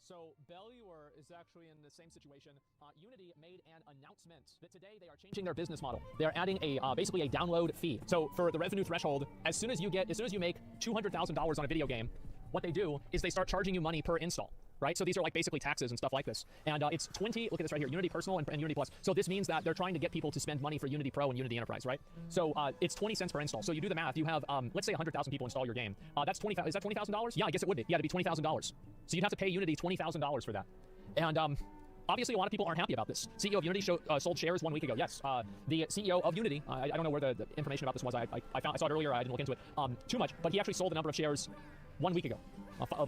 So Belluer is actually in the same situation. Unity made an announcement that today they are changing their business model. They are adding a basically a download fee. So for the revenue threshold, as soon as you make $200,000 on a video game, what they do is they start charging you money per install. Right? So these are like basically taxes and stuff like this. And it's 20, look at this right here, Unity Personal and Unity Plus. So this means that they're trying to get people to spend money for Unity Pro and Unity Enterprise, right? So it's 20 cents per install. So you do the math, you have, let's say 100,000 people install your game. That's $20,000, is that $20,000? Yeah, I guess it would be. Yeah, it'd be $20,000. So you'd have to pay Unity $20,000 for that. And obviously, a lot of people aren't happy about this. CEO of Unity sold shares 1 week ago. Yes, the CEO of Unity, I don't know where the information about this was. I saw it earlier. I didn't look into it too much, but he actually sold a number of shares 1 week ago.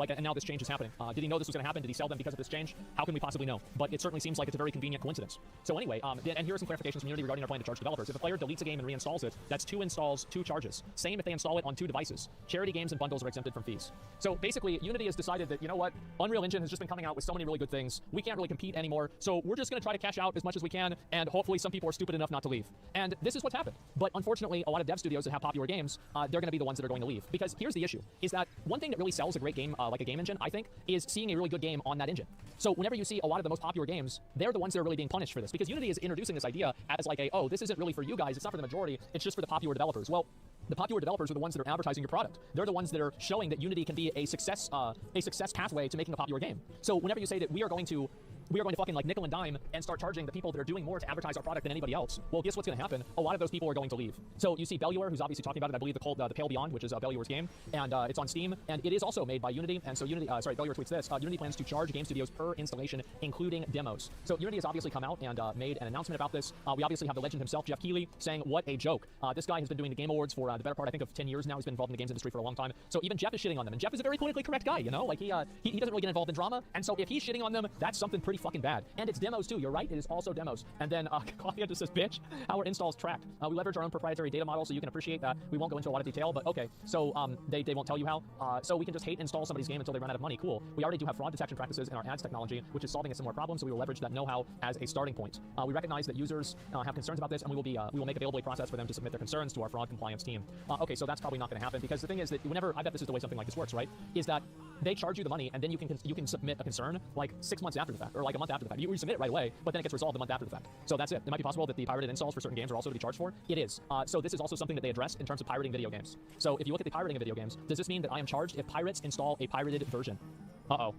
And now this change is happening. Did he know this was going to happen? Did he sell them because of this change? How can we possibly know? But it certainly seems like it's a very convenient coincidence. So anyway, and here are some clarifications from Unity regarding their plan to charge developers. If a player deletes a game and reinstalls it, that's 2 installs, 2 charges. Same if they install it on 2 devices. Charity games and bundles are exempted from fees. So basically, Unity has decided that, you know what? Unreal Engine has just been coming out with so many really good things. We can't really compete anymore. So we're just going to try to cash out as much as we can, and hopefully some people are stupid enough not to leave. And this is what's happened. But unfortunately, a lot of dev studios that have popular games, they're going to be the ones that are going to leave. Because here's the issue, is that one thing that really sells a great game, like a game engine, I think, is seeing a really good game on that engine. So whenever you see a lot of the most popular games, they're the ones that are really being punished for this, because Unity is introducing this idea as like oh, this isn't really for you guys, it's not for the majority, it's just for the popular developers. Well, the popular developers are the ones that are advertising your product. They're the ones that are showing that Unity can be a success pathway to making a popular game. So whenever you say that we are going to fucking like nickel and dime and start charging the people that are doing more to advertise our product than anybody else, well, guess what's going to happen? A lot of those people are going to leave. So you see Belluer, who's obviously talking about it, I believe the Pale Beyond, which is Belluer's game, and it's on Steam, and it is also made by Unity. And so Unity, Belluer tweets this, Unity plans to charge game studios per installation, including demos. So Unity has obviously come out and made an announcement about this. We obviously have the legend himself, Jeff Keighley, saying, what a joke. This guy has been doing the Game Awards for the better part, I think, of 10 years now. He's been involved in the games industry for a long time. So even Jeff is shitting on them. And Jeff is a very politically correct guy, you know? Like, he doesn't really get involved in drama. And so if he's shitting on them, that's something pretty fucking bad. And it's demos too, you're right, it is also demos. And then Coffee just says, bitch, our install's tracked. We leverage our own proprietary data model, so you can appreciate that. We won't go into a lot of detail, but okay. So they won't tell you how. So we can just hate install somebody's game until they run out of money. Cool. We already do have fraud detection practices in our ads technology, which is solving a similar problem, so we will leverage that know-how as a starting point. We recognize that users have concerns about this, and we will make available a process for them to submit their concerns to our fraud compliance team. Okay, so that's probably not going to happen, because the thing is that I bet this is the way something like this works, right? Is that they charge you the money, and then you can submit a concern like 6 months after the fact, or like a month after the fact. You submit it right away, but then it gets resolved a month after the fact. So that's it. It might be possible that the pirated installs for certain games are also to be charged for. It is. So this is also something that they address in terms of pirating video games. So if you look at the pirating of video games, does this mean that I am charged if pirates install a pirated version? Uh-oh.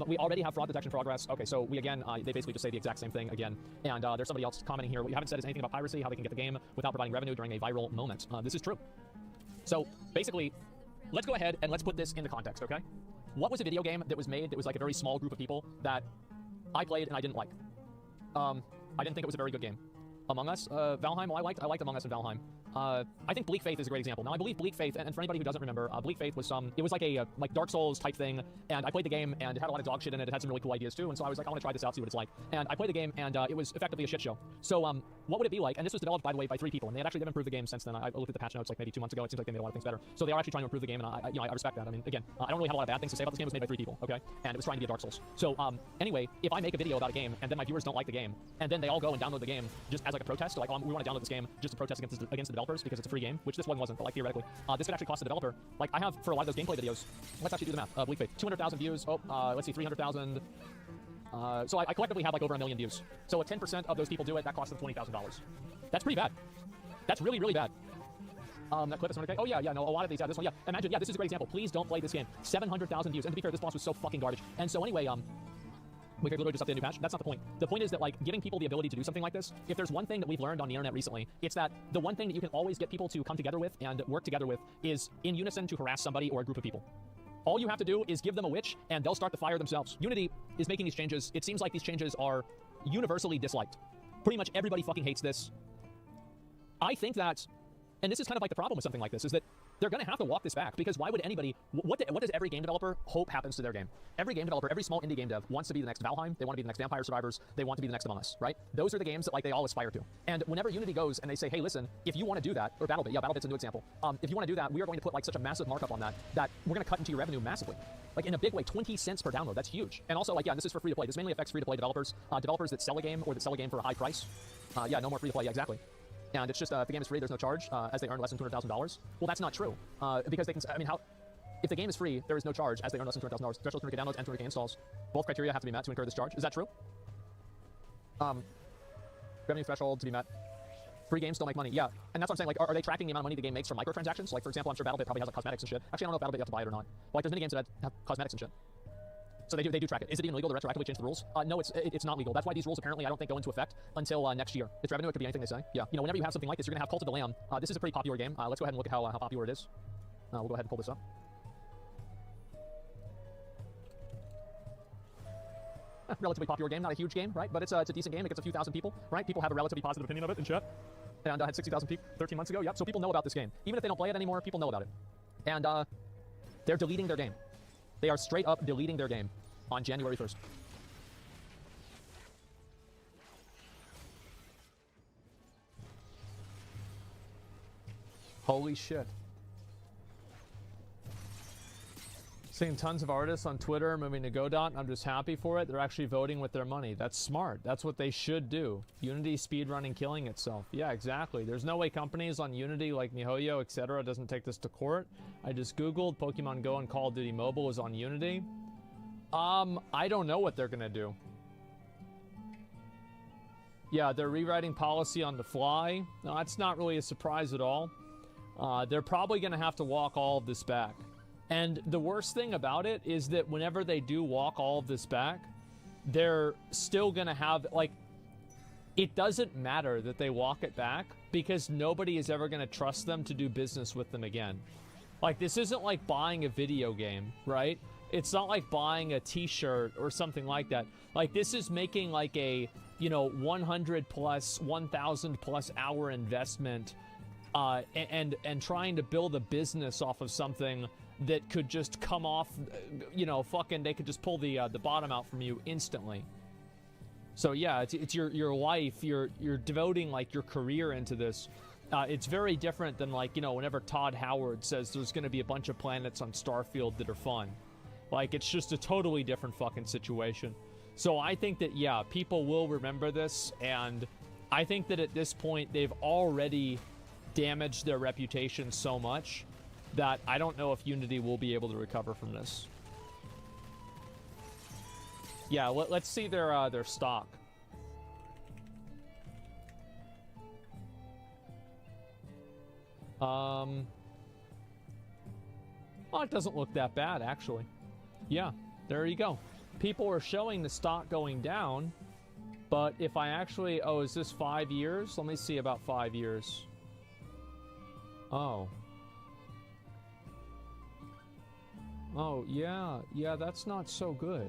We already have fraud detection progress. Okay, so we again, they basically just say the exact same thing again. And there's somebody else commenting here. What you haven't said is anything about piracy, how they can get the game without providing revenue during a viral moment. This is true. So basically, let's go ahead and let's put this into context, okay? What was a video game that was made that was like a very small group of people that I played and I didn't like? I didn't think it was a very good game. Among Us, Valheim, well, I liked Among Us and Valheim. I think Bleak Faith is a great example. Now, I believe Bleak Faith, and for anybody who doesn't remember, Bleak Faith was it was like a like Dark Souls type thing, and I played the game, and it had a lot of dog shit in it. It had some really cool ideas too, and so I was like, I want to try this out, see what it's like. And I played the game, and it was effectively a shit show. So, what would it be like? And this was developed, by the way, by 3 people, and they've improved the game since then. I looked at the patch notes like maybe 2 months ago. It seems like they made a lot of things better. So they are actually trying to improve the game, and I respect that. I mean, again, I don't really have a lot of bad things to say about this game. It was made by 3 people, okay? And it was trying to be a Dark Souls. So, anyway, if I make a video about a game, and then my viewers don't like the game, and then they all go and download the game just as like a protest, like, we want to download this game just to protest against the developers because it's a free game, which this one wasn't, but like theoretically, this could actually cost the developer. Like I have for a lot of those gameplay videos. Let's actually do the math. Bleak Faith, 200,000 views. Let's see, 300,000. So I collectively have like over 1 million views. So if 10% of those people do it, that costs them $20,000. That's pretty bad. That's really, really bad. That clip is okay. Oh yeah, no, a lot of these, this one, imagine, this is a great example. Please don't play this game. 700,000 views. And to be fair, this boss was so fucking garbage. And so anyway, we could literally just update a new patch. That's not the point. The point is that, like, giving people the ability to do something like this, if there's one thing that we've learned on the internet recently, it's that the one thing that you can always get people to come together with and work together with is in unison to harass somebody or a group of people. All you have to do is give them a witch, and they'll start the fire themselves. Unity is making these changes. It seems like these changes are universally disliked. Pretty much everybody fucking hates this. I think that, and this is kind of like the problem with something like this, is that they're going to have to walk this back, because why would anybody, what does every game developer hope happens to their game? Every game developer, every small indie game dev wants to be the next Valheim, they want to be the next Vampire Survivors, they want to be the next Among Us, right? Those are the games that like they all aspire to. And whenever Unity goes and they say, hey, listen, if you want to do that, or BattleBit, yeah, BattleBit's a new example. If you want to do that, we are going to put like such a massive markup on that we're going to cut into your revenue massively. Like in a big way, 20 cents per download, that's huge. And also, like, yeah, this is for free to play. This mainly affects free to play developers, developers that sell a game or that sell a game for a high price. Yeah, no more free to play, yeah, exactly. And it's just, if the game is free, there's no charge, as they earn less than $200,000. Well, that's not true, because they can, I mean, how, if the game is free, there is no charge as they earn less than $200,000. Threshold 200K downloads and 200K installs. Both criteria have to be met to incur this charge. Is that true? Revenue threshold to be met. Free games still make money. Yeah, and that's what I'm saying. Like, are they tracking the amount of money the game makes from microtransactions? Like, for example, I'm sure BattleBit probably has like cosmetics and shit. Actually, I don't know if BattleBit you have to buy it or not. Like, there's many games that have cosmetics and shit. So they do track it. Is it even legal to retroactively change the rules? No, it's not legal. That's why these rules apparently I don't think go into effect until next year. It's revenue. It could be anything they say. Yeah, you know, whenever you have something like this, you're gonna have Cult of the Lamb. This is a pretty popular game. Let's go ahead and look at how popular it is. We'll go ahead and pull this up. Relatively popular game, not a huge game, right? But it's a decent game. It gets a few thousand people, right? People have a relatively positive opinion of it in chat. And I had 60,000 people 13 months ago. Yep. So people know about this game. Even if they don't play it anymore, people know about it. And they're deleting their game. They are straight up deleting their game on January 1st. Holy shit. Seeing tons of artists on Twitter moving to Godot. I'm just happy for it. They're actually voting with their money. That's smart. That's what they should do. Unity speedrunning killing itself. Yeah, exactly. There's no way companies on Unity like MiHoYo, etc. doesn't take this to court. I just Googled Pokemon Go and Call of Duty Mobile is on Unity. I don't know what they're gonna do. Yeah, they're rewriting policy on the fly. No, that's not really a surprise at all. They're probably gonna have to walk all of this back. And the worst thing about it is that whenever they do walk all of this back, they're still gonna have, like, it doesn't matter that they walk it back because nobody is ever gonna trust them to do business with them again. Like, this isn't like buying a video game, right? It's not like buying a t-shirt or something like that. Like, this is making like a, you know, 100 plus, 1,000 plus hour investment and trying to build a business off of something that could just come off, you know, fucking, they could just pull the bottom out from you instantly. So yeah, it's your life, you're devoting like your career into this. It's very different than, like, you know, whenever Todd Howard says there's gonna be a bunch of planets on Starfield that are fun. Like, it's just a totally different fucking situation. So I think that, yeah, people will remember this, and I think that at this point they've already damaged their reputation so much that I don't know if Unity will be able to recover from this. Yeah, let's see their stock. Oh, it doesn't look that bad, actually. Yeah, there you go. People are showing the stock going down, but if I actually... Oh, is this 5 years? Let me see about 5 years. Oh. Oh, yeah, that's not so good.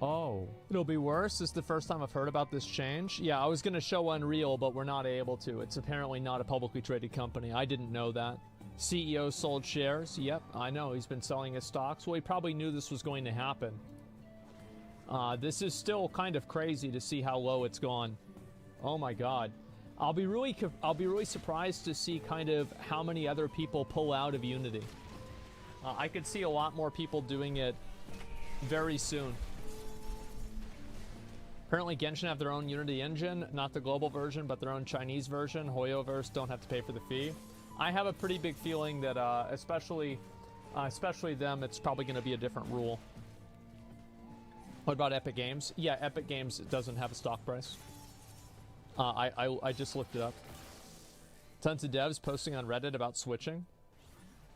Oh. It'll be worse? This is the first time I've heard about this change. Yeah, I was going to show Unreal, but we're not able to. It's apparently not a publicly traded company. I didn't know that. CEO sold shares. Yep, I know. He's been selling his stocks. Well, he probably knew this was going to happen. This is still kind of crazy to see how low it's gone. Oh my god. I'll be really surprised to see kind of how many other people pull out of Unity. I could see a lot more people doing it very soon. Apparently Genshin have their own Unity engine, not the global version, but their own Chinese version. HoYoverse don't have to pay for the fee. I have a pretty big feeling that, especially them, it's probably going to be a different rule. What about Epic Games? Yeah, Epic Games doesn't have a stock price. I just looked it up. Tons of devs posting on Reddit about switching.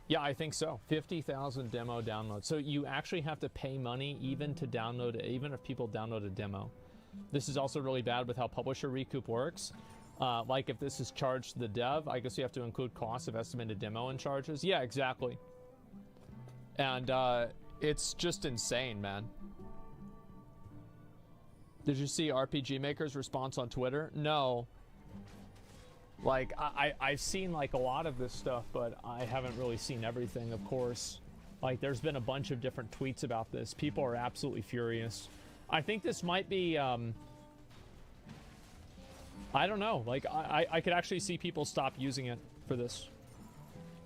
Yeah, I think so. 50,000 demo downloads. So you actually have to pay money even to download it, even if people download a demo. This is also really bad with how publisher recoup works. Like if this is charged to the dev, I guess you have to include costs of estimated demo and charges. Yeah, exactly. And it's just insane, man. Did you see RPG Maker's response on Twitter? No. Like, I've seen, like, a lot of this stuff, but I haven't really seen everything, of course. Like, there's been a bunch of different tweets about this. People are absolutely furious. I think this might be, I don't know. Like, I could actually see people stop using it for this.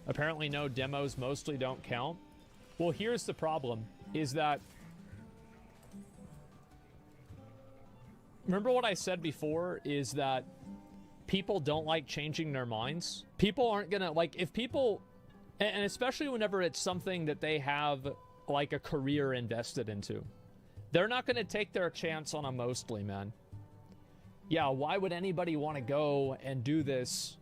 Apparently no demos mostly don't count. Well, here's the problem, is that... Remember what I said before, is that people don't like changing their minds. People aren't gonna, like, if people And especially whenever it's something that they have like a career invested into. They're not going to take their chance on a mostly, man. Yeah, why would anybody want to go and do this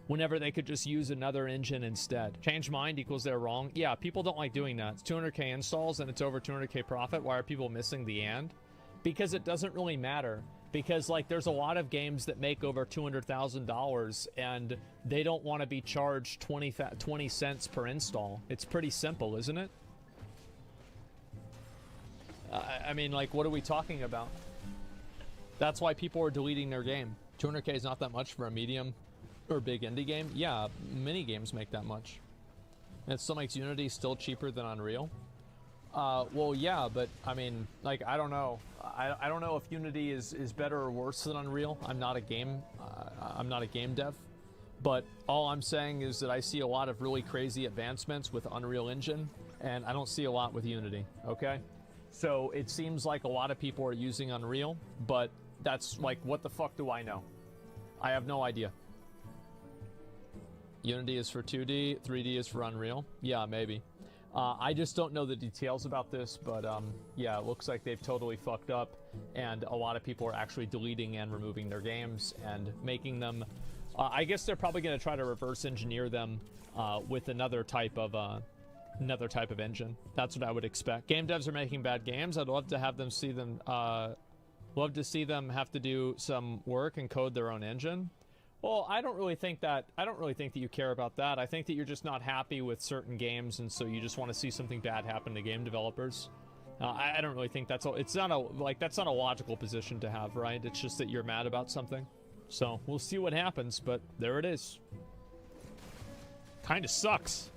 whenever they could just use another engine instead? Change mind equals they're wrong. Yeah, people don't like doing that. It's 200k installs and it's over 200k profit. Why are people missing the and? Because it doesn't really matter. Because, like, there's a lot of games that make over $200,000 and they don't want to be charged 20 cents per install. It's pretty simple, isn't it? I mean, like, what are we talking about? That's why people are deleting their game. 200k is not that much for a medium or big indie game. Yeah, mini games make that much. And it still makes Unity still cheaper than Unreal. Well, yeah, but I mean, like, I don't know. I don't know if Unity is better or worse than Unreal. I'm not a game dev, but all I'm saying is that I see a lot of really crazy advancements with Unreal Engine, and I don't see a lot with Unity. Okay, so it seems like a lot of people are using Unreal, but that's like, what the fuck do I know? I have no idea. Unity is for 2D, 3D is for Unreal. Yeah, maybe. I just don't know the details about this, but yeah, it looks like they've totally fucked up, and a lot of people are actually deleting and removing their games and making them. I guess they're probably going to try to reverse engineer them with another type of engine. That's what I would expect. Game devs are making bad games. I'd love to have them see them. Love to see them have to do some work and code their own engine. Well, I don't really think that you care about that. I think that you're just not happy with certain games, and so you just want to see something bad happen to game developers. I don't really think that's not a logical position to have, right? It's just that you're mad about something. So we'll see what happens, but there it is. Kind of sucks.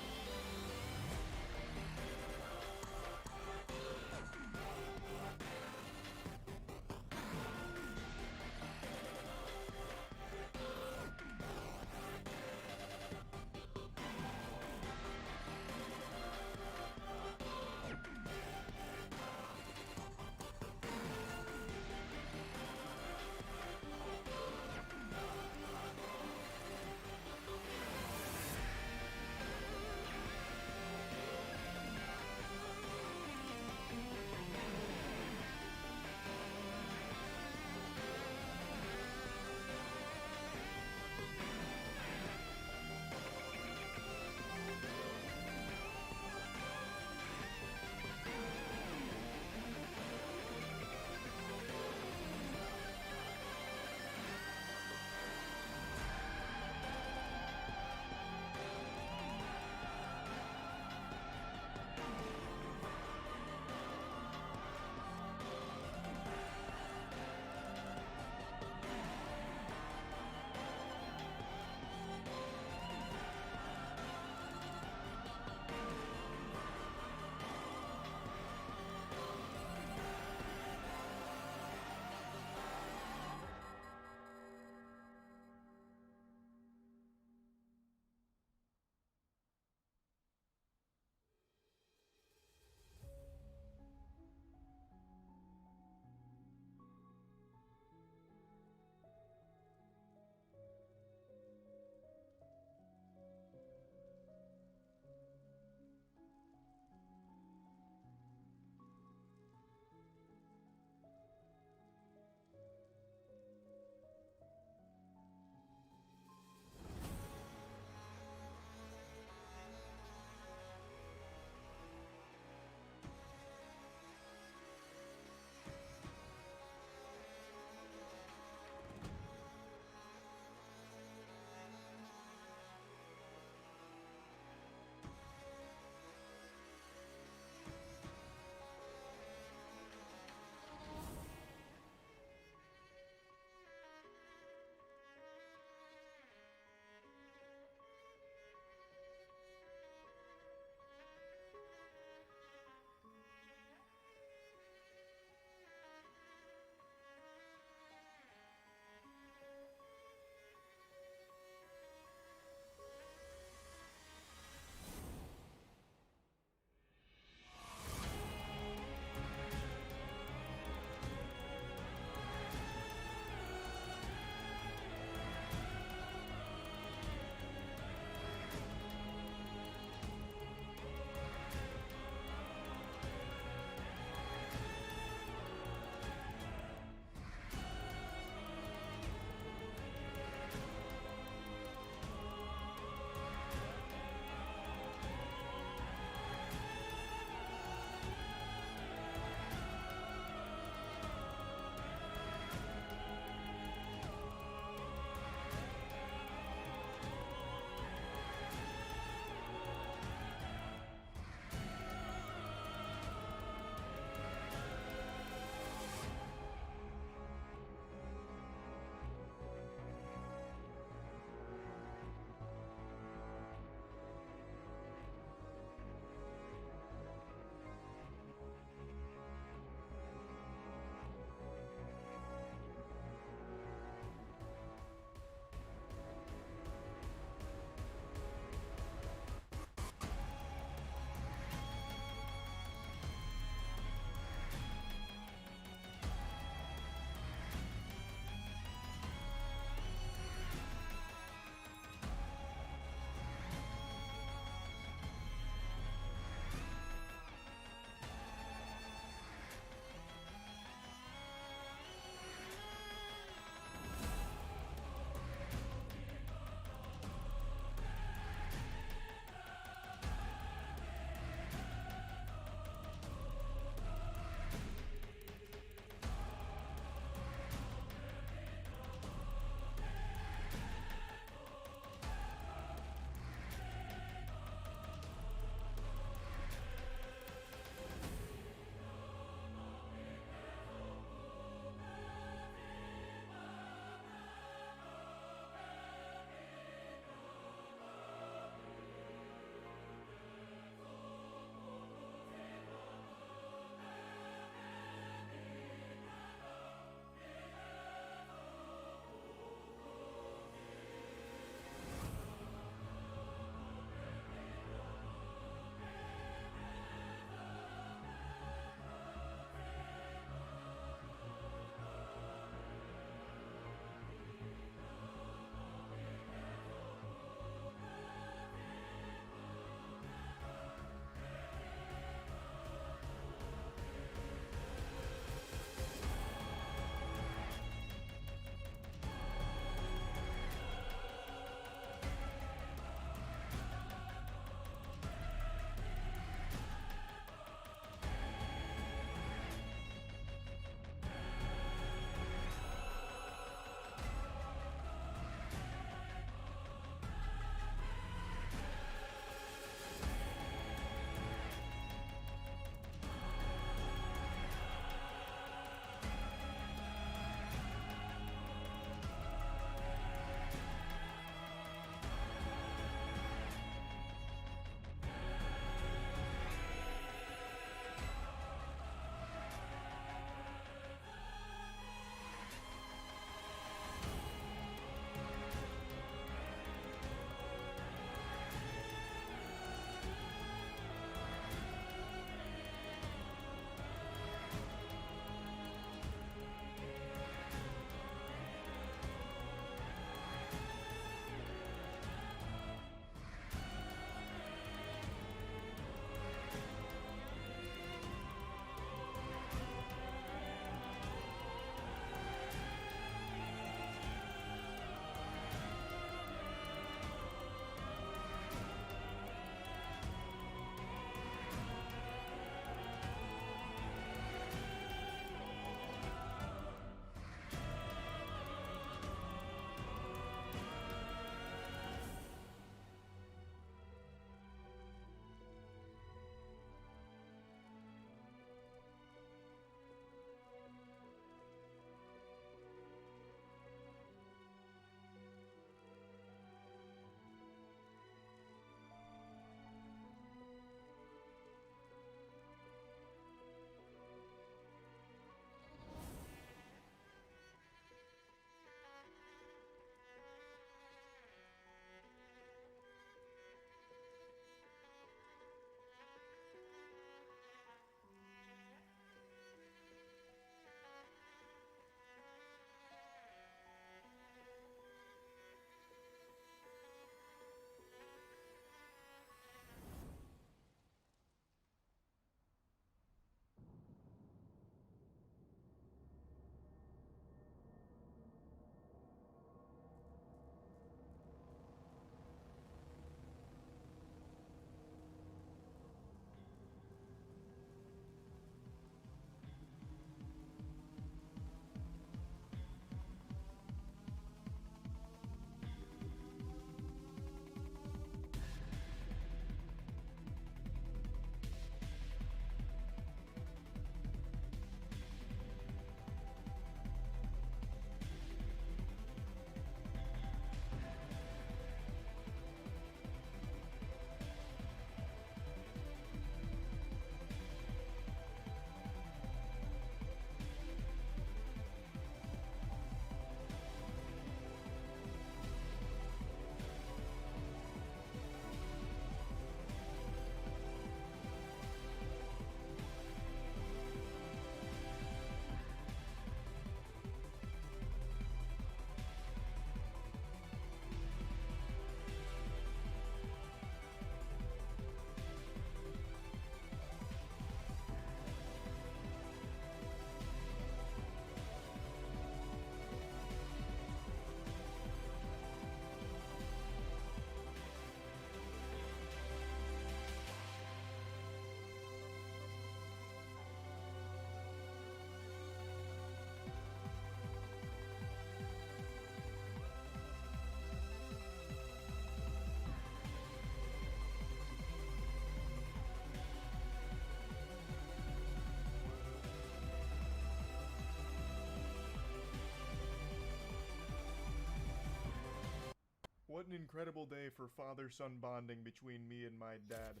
What an incredible day for father-son bonding between me and my dad.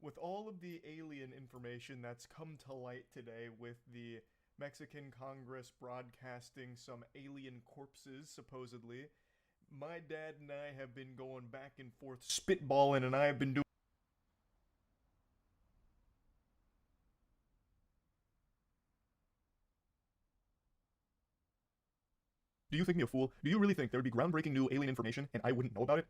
With all of the alien information that's come to light today with the Mexican Congress broadcasting some alien corpses, supposedly, my dad and I have been going back and forth spitballing, and I have been doing... Do you think me a fool? Do you really think there would be groundbreaking new alien information and I wouldn't know about it?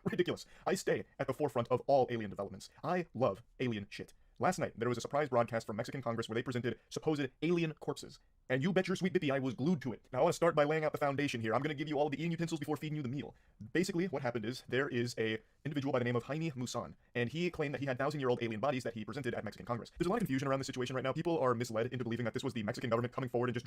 Ridiculous. I stay at the forefront of all alien developments. I love alien shit. Last night, there was a surprise broadcast from Mexican Congress where they presented supposed alien corpses. And you bet your sweet bippy I was glued to it. Now I want to start by laying out the foundation here. I'm going to give you all of the eating utensils before feeding you the meal. Basically, what happened is, there is a individual by the name of Jaime Musan, and he claimed that he had 1,000-year-old alien bodies that he presented at Mexican Congress. There's a lot of confusion around this situation right now. People are misled into believing that this was the Mexican government coming forward and just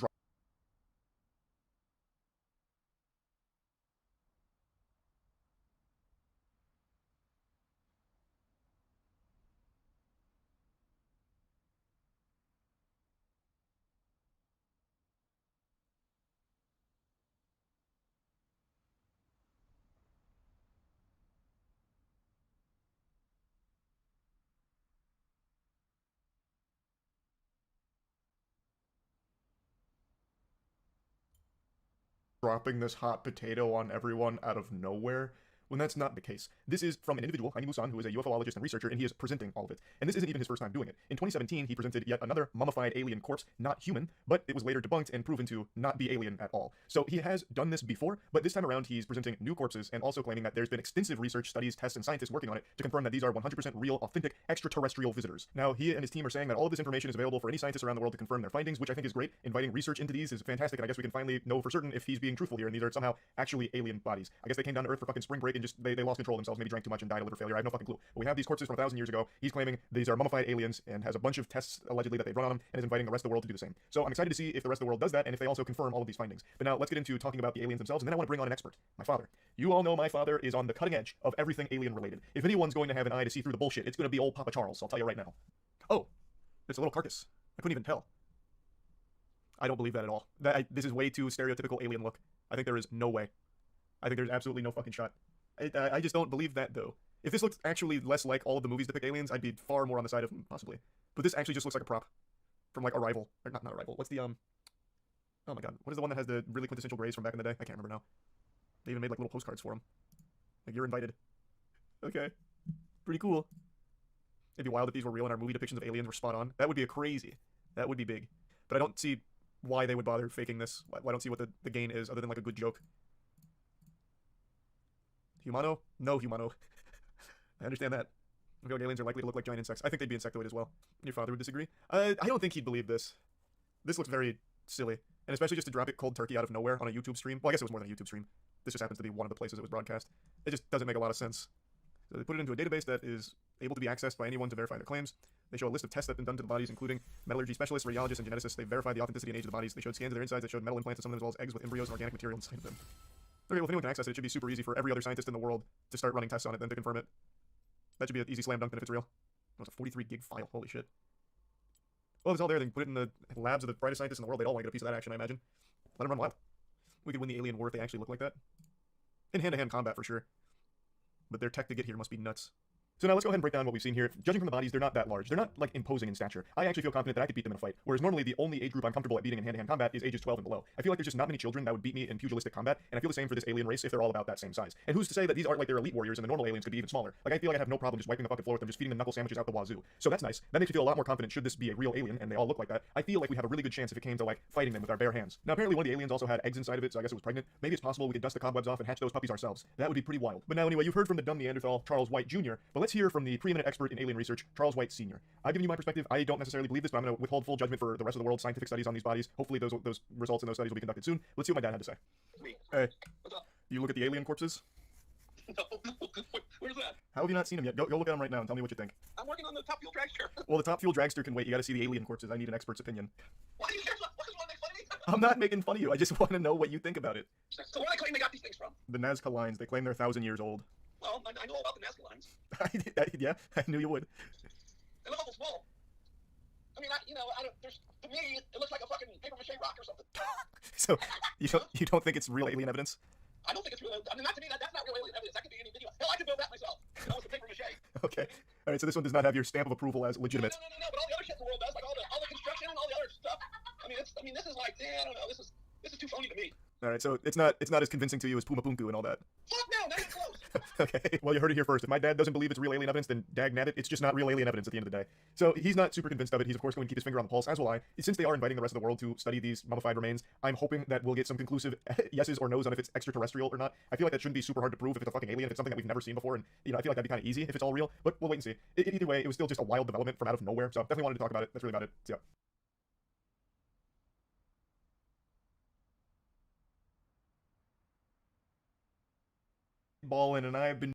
dropping this hot potato on everyone out of nowhere, when that's not the case. This is from an individual, Jaime Musan, who is a UFOologist and researcher, and he is presenting all of it. And this isn't even his first time doing it. In 2017, he presented yet another mummified alien corpse, not human, but it was later debunked and proven to not be alien at all. So he has done this before, but this time around he's presenting new corpses and also claiming that there's been extensive research, studies, tests, and scientists working on it to confirm that these are 100% real, authentic, extraterrestrial visitors. Now, he and his team are saying that all of this information is available for any scientists around the world to confirm their findings, which I think is great. Inviting research into these is fantastic, and I guess we can finally know for certain if he's being truthful here, and these are somehow actually alien bodies. I guess they came down to Earth for fucking spring break and just, they lost control themselves, maybe drank too much and died of liver failure. I have no fucking clue. But we have these corpses from 1,000 years ago. He's claiming these are mummified aliens and has a bunch of tests allegedly that they've run on them and is inviting the rest of the world to do the same. So I'm excited to see if the rest of the world does that and if they also confirm all of these findings. But now let's get into talking about the aliens themselves, and then I want to bring on an expert, my father. You all know my father is on the cutting edge of everything alien related. If anyone's going to have an eye to see through the bullshit, it's going to be old Papa Charles, I'll tell you right now. Oh, it's a little carcass. I couldn't even tell. I don't believe that at all. This is way too stereotypical alien look. I think there is no way. I think there's absolutely no fucking shot. I just don't believe that, though. If this looked actually less like all of the movies that depict aliens, I'd be far more on the side of possibly. But this actually just looks like a prop from, like, Arrival. Or not Arrival. What's the, oh my god. What is the one that has the really quintessential grays from back in the day? I can't remember now. They even made, like, little postcards for him. Like, you're invited. Okay. Pretty cool. It'd be wild if these were real and our movie depictions of aliens were spot on. That would be a crazy. That would be big. But I don't see why they would bother faking this. I don't see what the gain is other than, like, a good joke. Humano? No humano. I understand that. I feel like aliens are likely to look like giant insects. I think they'd be insectoid as well. Your father would disagree? I don't think he'd believe this. This looks very silly. And especially just to drop it cold turkey out of nowhere on a YouTube stream. Well, I guess it was more than a YouTube stream. This just happens to be one of the places it was broadcast. It just doesn't make a lot of sense. So they put it into a database that is able to be accessed by anyone to verify their claims. They show a list of tests that have been done to the bodies, including metallurgy specialists, radiologists, and geneticists. They verified the authenticity and age of the bodies. They showed scans of their insides that showed metal implants in some of them, as well as eggs with embryos and organic material inside of them. Okay, well, if anyone can access it, it should be super easy for every other scientist in the world to start running tests on it, then to confirm it. That should be an easy slam dunk then if it's real. Oh, it's a 43 gig file. Holy shit. Well, if it's all there, they can put it in the labs of the brightest scientists in the world. They'd all want to get a piece of that action, I imagine. Let them run wild. We could win the alien war if they actually look like that. In hand-to-hand combat, for sure. But their tech to get here must be nuts. So now let's go ahead and break down what we've seen here. Judging from the bodies, they're not that large. They're not, like, imposing in stature. I actually feel confident that I could beat them in a fight, whereas normally the only age group I'm comfortable at beating in hand-to-hand combat is ages 12 and below. I feel like there's just not many children that would beat me in pugilistic combat, and I feel the same for this alien race if they're all about that same size. And who's to say that these aren't like their elite warriors and the normal aliens could be even smaller? Like, I feel like I'd have no problem just wiping the fucking floor with them, just feeding them knuckle sandwiches out the wazoo. So that's nice. That makes me feel a lot more confident should this be a real alien, and they all look like that. I feel like we'd have a really good chance if it came to, like, fighting them with our bare hands. Now, apparently one of the aliens also had eggs inside of it, so I guess it was pregnant. Maybe it's possible we could dust the cobwebs off and hatch those puppies ourselves. That would be pretty wild. But now anyway, you've heard from the dumb Neanderthal, Charles White Jr., but let's hear from the preeminent expert in alien research, Charles White Sr. I've given you my perspective. I don't necessarily believe this, but I'm going to withhold full judgment for the rest of the world's scientific studies on these bodies. Hopefully those results in those studies will be conducted soon. Let's see what my dad had to say. Hey, What's up? you look at the alien corpses? No, where's that? How have you not seen them yet? Go look at them right now and tell me what you think. I'm working on the top fuel dragster. Well, the top fuel dragster can wait. You gotta see the alien corpses. I need an expert's opinion. Why do you care? What is one make fun of me? I'm not making fun of you. I just want to know what you think about it. So where do they claim they got these things from? The Nazca lines. They claim they're 1,000 years old. Well, I know about the Nazca lines. Yeah, I knew you would. They look awful small. I mean, to me, it looks like a fucking paper mache rock or something. So you don't think it's real alien evidence? I don't think it's real. I mean, not to me. That's not real alien evidence. That could be any video. Hell, I could build that myself. You know, with paper mache. Okay. All right, so this one does not have your stamp of approval as legitimate. No. But all the other shit the world does, like all the construction and all the other stuff. I mean, this is like, I don't know. This is too phony to me. All right, so it's not as convincing to you as Puma Punku and all that. Fuck no, not even close. Okay, well, you heard it here first. If my dad doesn't believe it's real alien evidence, then dag nabbit, it's just not real alien evidence at the end of the day. So he's not super convinced of it. He's, of course, going to keep his finger on the pulse, as will I. Since they are inviting the rest of the world to study these mummified remains, I'm hoping that we'll get some conclusive yeses or nos on if it's extraterrestrial or not. I feel like that shouldn't be super hard to prove if it's a fucking alien, if it's something that we've never seen before, and, you know, I feel like that'd be kind of easy if it's all real, but we'll wait and see. Either way, it was still just a wild development from out of nowhere, so definitely wanted to talk about it. That's really about it. So, yeah. Ballin' and I have been...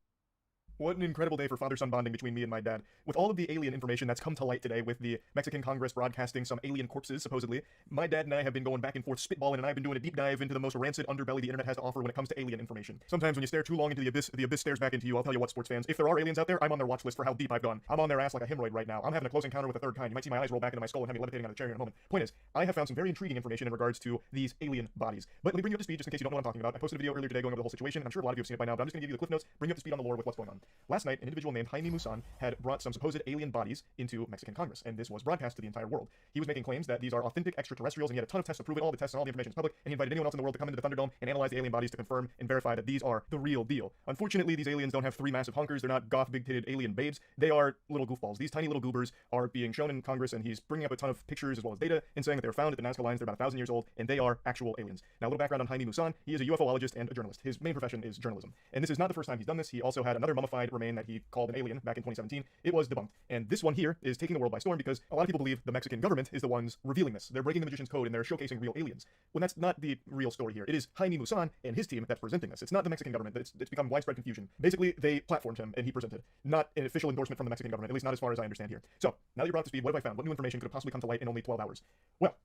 What an incredible day for father-son bonding between me and my dad. With all of the alien information that's come to light today, with the Mexican Congress broadcasting some alien corpses, supposedly, my dad and I have been going back and forth spitballing, and I've been doing a deep dive into the most rancid underbelly the internet has to offer when it comes to alien information. Sometimes when you stare too long into the abyss stares back into you. I'll tell you what, sports fans, if there are aliens out there, I'm on their watch list for how deep I've gone. I'm on their ass like a hemorrhoid right now. I'm having a close encounter with a third kind. You might see my eyes roll back into my skull and have me levitating on a chair in a moment. Point is, I have found some very intriguing information in regards to these alien bodies. But let me bring you up to speed just in case you don't know what I'm talking about. I posted a video earlier today going over the whole situation. I'm sure a lot of you have seen it by now, but I'm just going to give you the cliff notes, bring you up to speed on the lore with what's going on. Last night, an individual named Jaime Musan had brought some supposed alien bodies into Mexican Congress, and this was broadcast to the entire world. He was making claims that these are authentic extraterrestrials, and he had a ton of tests to prove it. All the tests and all the information is public, and he invited anyone else in the world to come into the Thunderdome and analyze the alien bodies to confirm and verify that these are the real deal. Unfortunately, these aliens don't have three massive hunkers. They're not goth, big-titted alien babes. They are little goofballs. These tiny little goobers are being shown in Congress, and he's bringing up a ton of pictures as well as data and saying that they were found at the Nazca Lines. They're about 1,000 years old, and they are actual aliens. Now, a little background on Jaime Musan. He is a UFOologist and a journalist. His main profession is journalism. And this is not the first time he's done this. He also had another mummified remain that he called an alien back in 2017. It was debunked. And this one here is taking the world by storm because a lot of people believe the Mexican government is the ones revealing this. They're breaking the magician's code and they're showcasing real aliens. When that's not the real story here. It is Jaime Musan and his team that's presenting this. It's not the Mexican government. It's become widespread confusion. Basically, they platformed him and he presented. Not an official endorsement from the Mexican government, at least not as far as I understand here. So, now that you're brought up to speed, what have I found? What new information could have possibly come to light in only 12 hours? Well,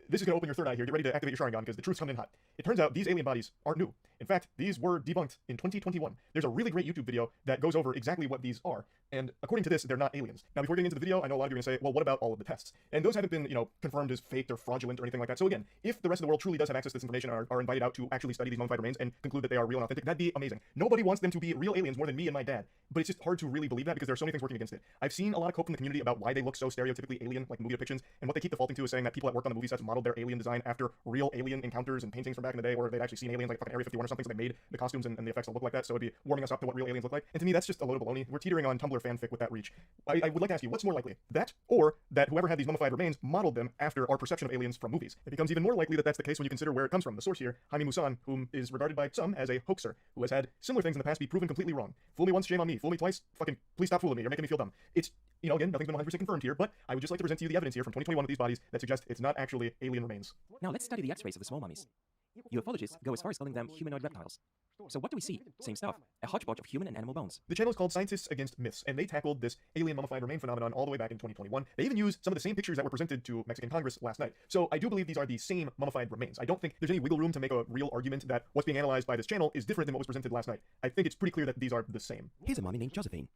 this is going to open your third eye here. Get ready to activate your Sharingan because the truth's coming in hot. It turns out these alien bodies aren't new. In fact, these were debunked in 2021. There's a really great YouTube video that goes over exactly what these are. And according to this, they're not aliens. Now, before getting into the video, I know a lot of you are going to say, well, what about all of the tests? And those haven't been, confirmed as faked or fraudulent or anything like that. So again, if the rest of the world truly does have access to this information and are invited out to actually study these mummified remains and conclude that they are real and authentic, that'd be amazing. Nobody wants them to be real aliens more than me and my dad. But it's just hard to really believe that because there are so many things working against it. I've seen a lot of cope from the community about why they look so stereotypically alien, like movie depictions, and what they keep defaulting to is saying that people that work on the movie sets modeled their alien design after real alien encounters and paintings from back in the day, or they'd actually seen aliens like fucking Area 51 or something, so they made the costumes and the effects to look like that, so it'd be warming us up to what real aliens look like. And to me, that's just a load of baloney. We're teetering on Tumblr fanfic with that reach. I would like to ask you, what's more likely? That, or that whoever had these mummified remains modeled them after our perception of aliens from movies? It becomes even more likely that that's the case when you consider where it comes from. The source here, Jaime Musan, whom is regarded by some as a hoaxer, who has had similar things in the past be proven completely wrong. Fool me once, shame on me. Fool me twice, fucking please stop fooling me. You're making me feel dumb. It's, again, nothing's been 100% confirmed here, but I would just like to present to you the evidence here from 2021 of these bodies that suggests it's not actually alien remains. Now let's study the X-rays of the small mummies. Ufologists go as far as calling them humanoid reptiles. So what do we see? Same stuff. A hodgepodge of human and animal bones. The channel is called Scientists Against Myths, and they tackled this alien mummified remain phenomenon all the way back in 2021. They even used some of the same pictures that were presented to Mexican Congress last night. So I do believe these are the same mummified remains. I don't think there's any wiggle room to make a real argument that what's being analyzed by this channel is different than what was presented last night. I think it's pretty clear that these are the same. Here's a mummy named Josephine.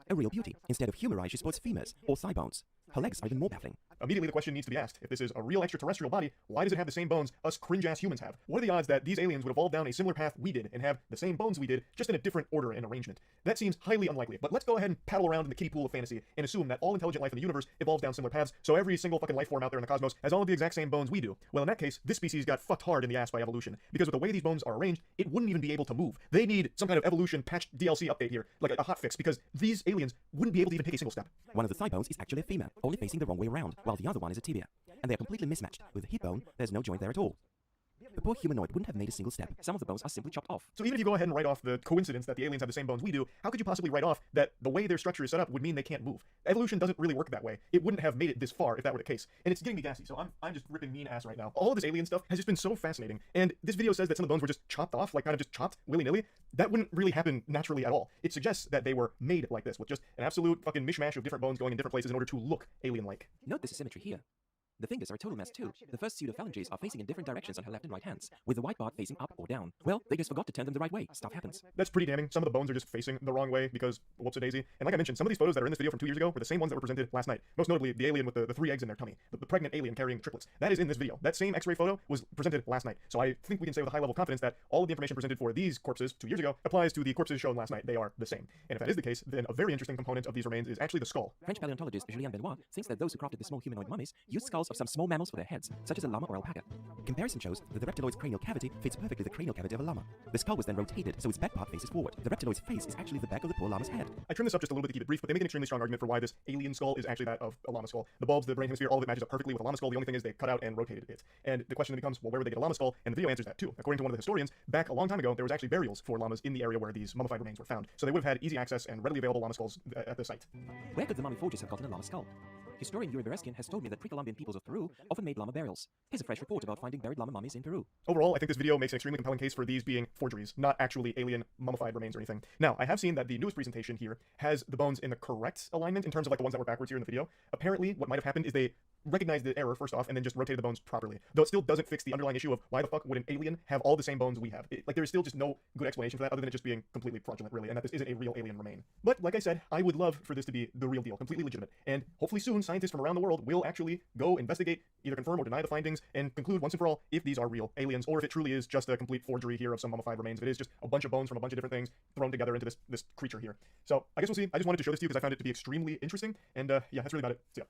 A real beauty. Instead of humor eyes, she sports femurs, or thigh bones. Her legs are even more baffling. Immediately the question needs to be asked, if this is a real extraterrestrial body, why does it have the same bones us cringe-ass humans have? What are the odds that these aliens would evolve down a similar path we did and have the same bones we did, just in a different order and arrangement? That seems highly unlikely, but let's go ahead and paddle around in the kiddie pool of fantasy and assume that all intelligent life in the universe evolves down similar paths, so every single fucking life form out there in the cosmos has all of the exact same bones we do. Well, in that case, this species got fucked hard in the ass by evolution, because with the way these bones are arranged, it wouldn't even be able to move. They need some kind of evolution patched DLC update here, like a hotfix, because these aliens wouldn't be able to even take a single step. One of the thigh bones is actually a femur, only facing the wrong way around, while the other one is a tibia. And they are completely mismatched. With the hip bone, there's no joint there at all. The poor humanoid wouldn't have made a single step. Some of the bones are simply chopped off. So even if you go ahead and write off the coincidence that the aliens have the same bones we do, how could you possibly write off that the way their structure is set up would mean they can't move? Evolution doesn't really work that way. It wouldn't have made it this far if that were the case. And it's getting me gassy, so I'm just ripping mean ass right now. All of this alien stuff has just been so fascinating. And this video says that some of the bones were just chopped off, like kind of just chopped willy-nilly. That wouldn't really happen naturally at all. It suggests that they were made like this, with just an absolute fucking mishmash of different bones going in different places in order to look alien-like. Note the symmetry here. The fingers are a total mess too. The first pseudo-phalanges are facing in different directions on her left and right hands, with the white bar facing up or down. Well, they just forgot to turn them the right way. Stuff happens. That's pretty damning. Some of the bones are just facing the wrong way because whoops-a-daisy. And like I mentioned, some of these photos that are in this video from 2 years ago were the same ones that were presented last night. Most notably, the alien with the 3 eggs in their tummy. The pregnant alien carrying triplets. That is in this video. That same x-ray photo was presented last night. So I think we can say with a high level of confidence that all of the information presented for these corpses 2 years ago applies to the corpses shown last night. They are the same. And if that is the case, then a very interesting component of these remains is actually the skull. French paleontologist Julien Benoit thinks that those who crafted the small humanoid mummies used skulls of some small mammals for their heads, such as a llama or alpaca. Comparison shows that the reptiloid's cranial cavity fits perfectly the cranial cavity of a llama. The skull was then rotated so its back part faces forward. The reptiloid's face is actually the back of the poor llama's head. I trimmed this up just a little bit to keep it brief, but they make an extremely strong argument for why this alien skull is actually that of a llama skull. The bulbs, the brain hemisphere, all of it matches up perfectly with a llama skull. The only thing is they cut out and rotated it. And the question then becomes, well, where would they get a llama skull? And the video answers that too. According to one of the historians, back a long time ago, there was actually burials for llamas in the area where these mummified remains were found. So they would have had easy access and readily available llama skulls at the site. Where could the mummy forgers have gotten a llama skull? Historian Yuri Bereskian has told me that pre-Columbian peoples of Peru often made llama burials. Here's a fresh report about finding buried llama mummies in Peru. Overall, I think this video makes an extremely compelling case for these being forgeries, not actually alien mummified remains or anything. Now, I have seen that the newest presentation here has the bones in the correct alignment in terms of like the ones that were backwards here in the video. Apparently, what might have happened is they recognized the error first off and then just rotated the bones properly. Though it still doesn't fix the underlying issue of why the fuck would an alien have all the same bones we have. Like there is still just no good explanation for that other than it just being completely fraudulent really, and that this isn't a real alien remain. But like I said, I would love for this to be the real deal, completely legitimate. And hopefully soon scientists from around the world will actually go investigate, either confirm or deny the findings, and conclude once and for all if these are real aliens or if it truly is just a complete forgery here of some mummified remains. If it is just a bunch of bones from a bunch of different things thrown together into this creature here. So I guess we'll see. I just wanted to show this to you because I found it to be extremely interesting, and yeah, that's really about it. See ya.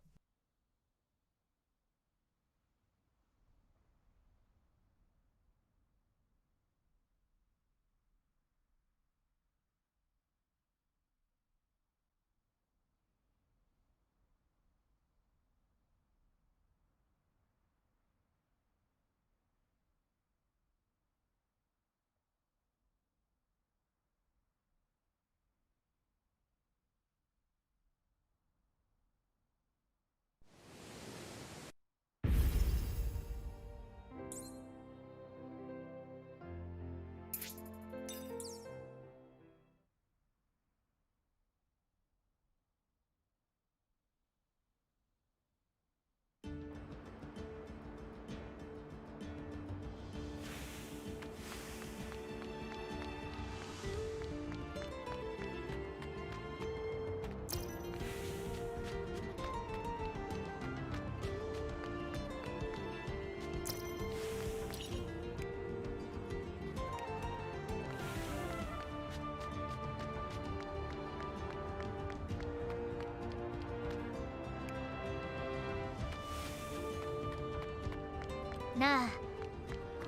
なあ、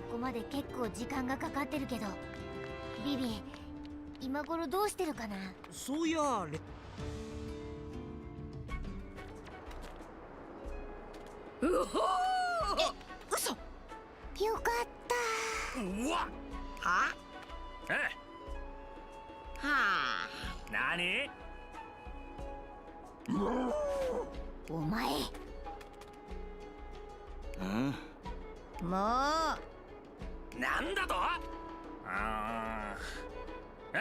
ここまで結構時間がかかってるけど、ビビ、今頃どうしてるかな。そういやうほー、嘘。よかった。うわはえはあ、なにお前もうなんだと。あえ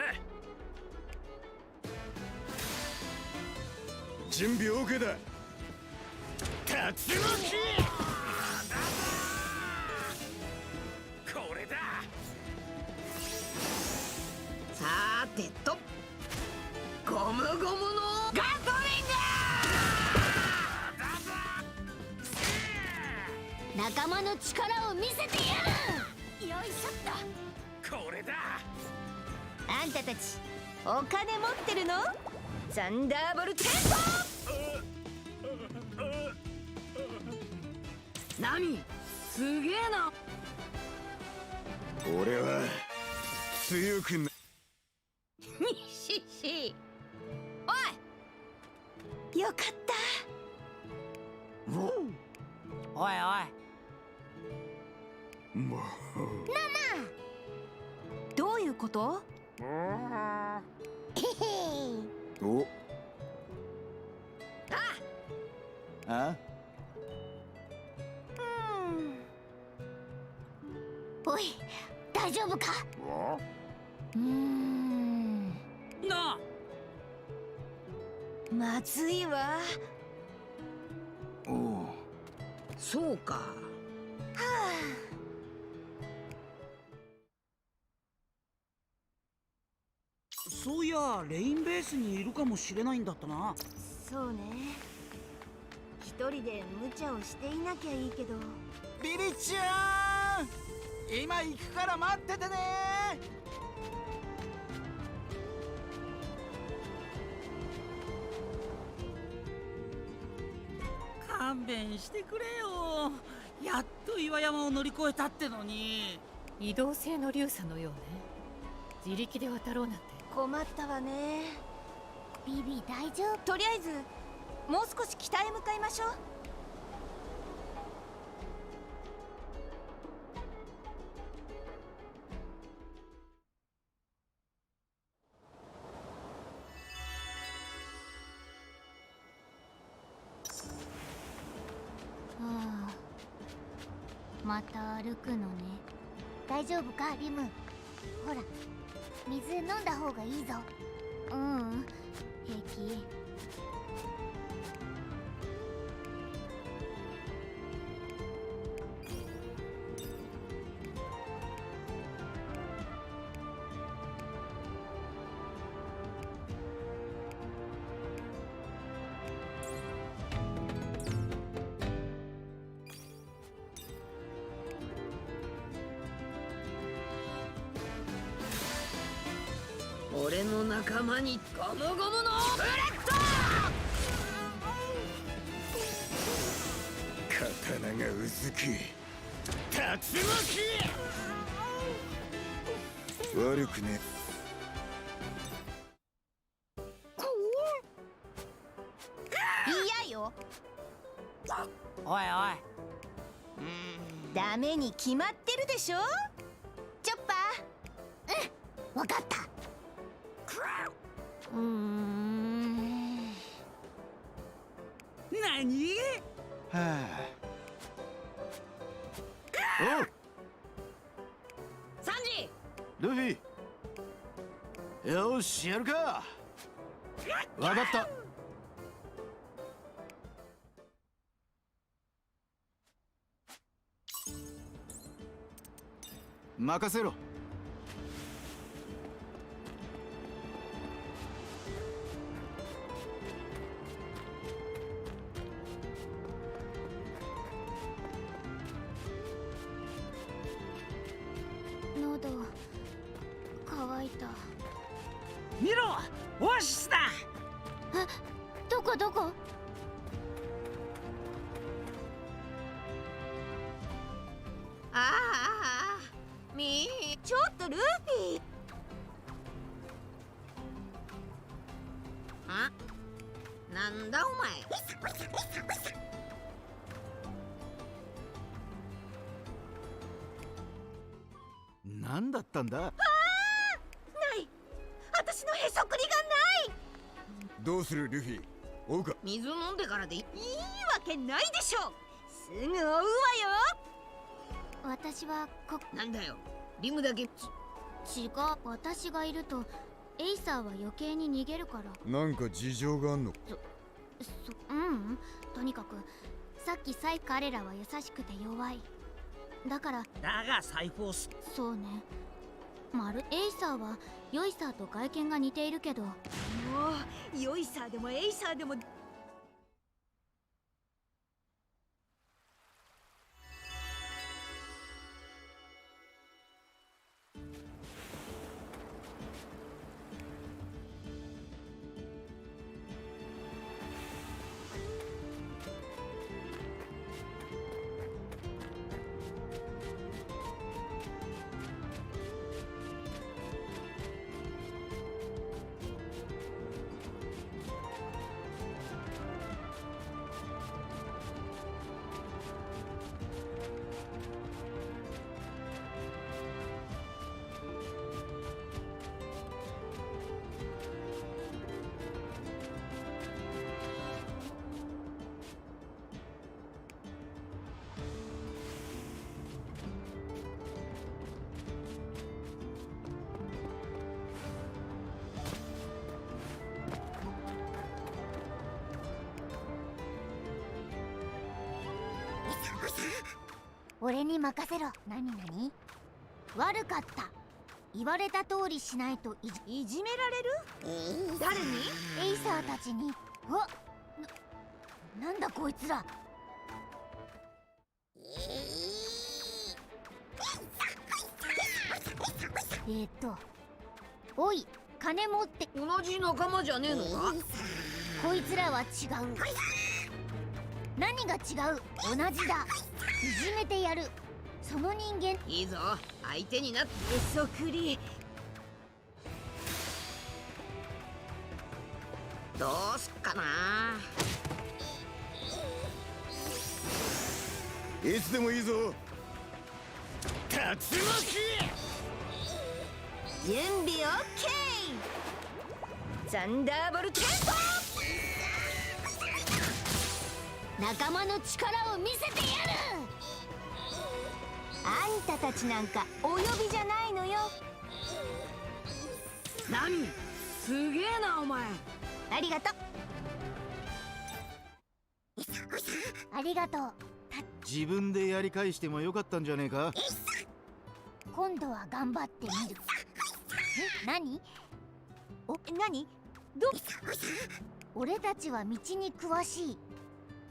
準備 OK だ。竜巻これだ。さーてとゴムゴムのガトリング仲間の力を見せてやる。よいしょっと。これだ。あんたたちお金持ってるの？サンダーボルテンポ。ナミすげえな。俺は強くなししおいよかった。おいおいもうどういうこと？おあおい大丈夫か？なあまずいわ。おうそうか。そういやレインベースにいるかもしれないんだったな。そうね。一人で無茶をしていなきゃいいけど。ビビちゃん、今行くから待っててね。勘弁してくれよ。やっと岩山を乗り越えたってのに。移動性の流砂のようね。自力で渡ろうなんて。困ったわね。ビビ大丈夫？とりあえずもう少し北へ向かいましょう。また歩くのね。大丈夫かリム？ほら水飲んだ方がいいぞ。ううん、平気。俺の仲間にゴムゴムのブレッド。刀がうずき竜巻。悪くね。嫌よ。おいおい、ダメに決まってるでしょ。チョッパー。うん、わかった。何？はあ。おうサンジ。ルフィ、よしやるか。わかった。任せろ。喉乾いた。見ろ、オアシスだ。どこどこ？ああ、ちょっとルフィ。あ、なんだお前。何だったんだ。ない。私のへそくりがない。どうするルフィ、追うか。水飲んでからでいい。いいわけないでしょ。すぐ追うわよ。私はなんだよ、リムだけ。違う。私がいるとエイサーは余計に逃げるから。なんか事情があんの？とにかくさっき彼らは優しくて弱い。だから。だが財布をそうね。エイサーはヨイサーと外見が似ているけど。もうヨイサーでもエイサーでも。俺に任せろ。何何？悪かった。言われた通りしないといじめられる？誰に？エイサーたちに。うわっ、なんだこいつら。おい、金持って。同じ仲間じゃねえのか？こいつらは違う。何が違う？同じだ。いじめてやる。その人間。いいぞ、相手になって。そくり。どうすっかな。いつでもいいぞ。竜巻。準備 OK。 サンダーボルト。仲間の力を見せてやる。あんたたちなんかお呼びじゃないのよ。何？すげえなお前。ありがとう。ありがとう。自分でやり返してもよかったんじゃねえか。今度は頑張ってみる。何？何？俺たちは道に詳しい。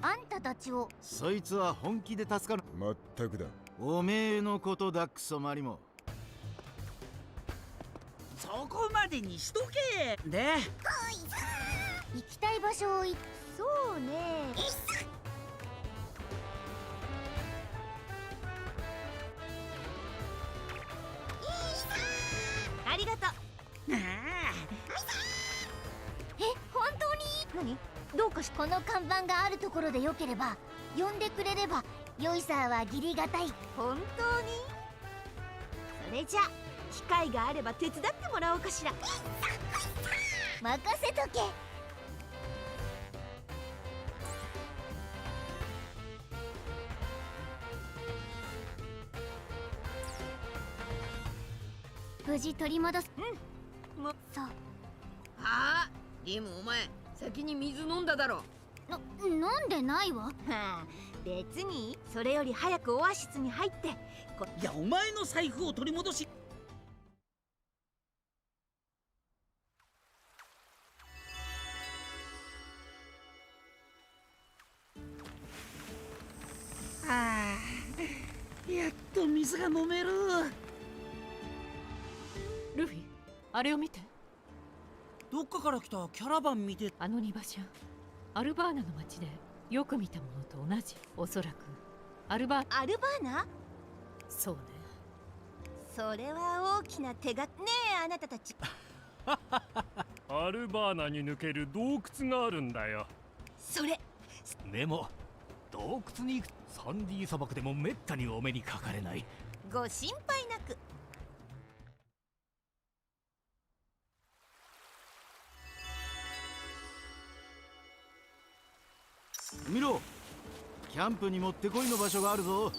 あんたたちを。そいつは本気で助かる。まったくだ。おめえのことだ、クソマリモ。そこまでにしとけ。で、行きたい場所をそうね。ありがとう。本当に？何？どうかし。この看板があるところでよければ呼んでくれれば。よいさーは義理がたい。本当に？それじゃ機会があれば手伝ってもらおうかしら。任せとけ。無事取り戻す。そう。ああ、リムお前先に水飲んだだろ。飲んでないわ。はあ、別にそれより早くオアシスに入って。いや、お前の財布を取り戻し。ああ、やっと水が飲める。ルフィ、あれを見て。どっかから来たキャラバン見て。あの2馬車、アルバーナの町でよく見たものと同じ。おそらくアルバーナ？そうね。それは大きな手が。ねえ、あなたたち。アルバーナに抜ける洞窟があるんだよ。それでも洞窟に行くサンディ砂漠でもめったにお目にかかれない。ご心配なく。見ろ、キャンプにもってこいの場所があるぞ。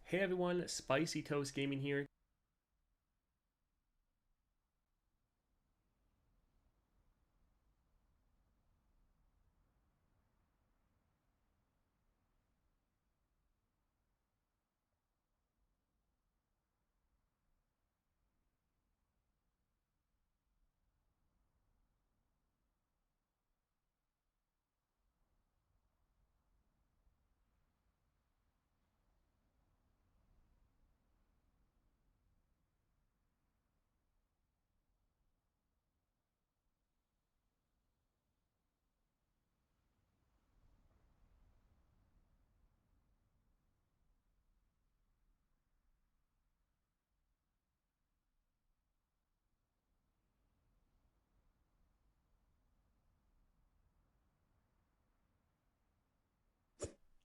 Hey everyone, Spicy Toast Gaming here.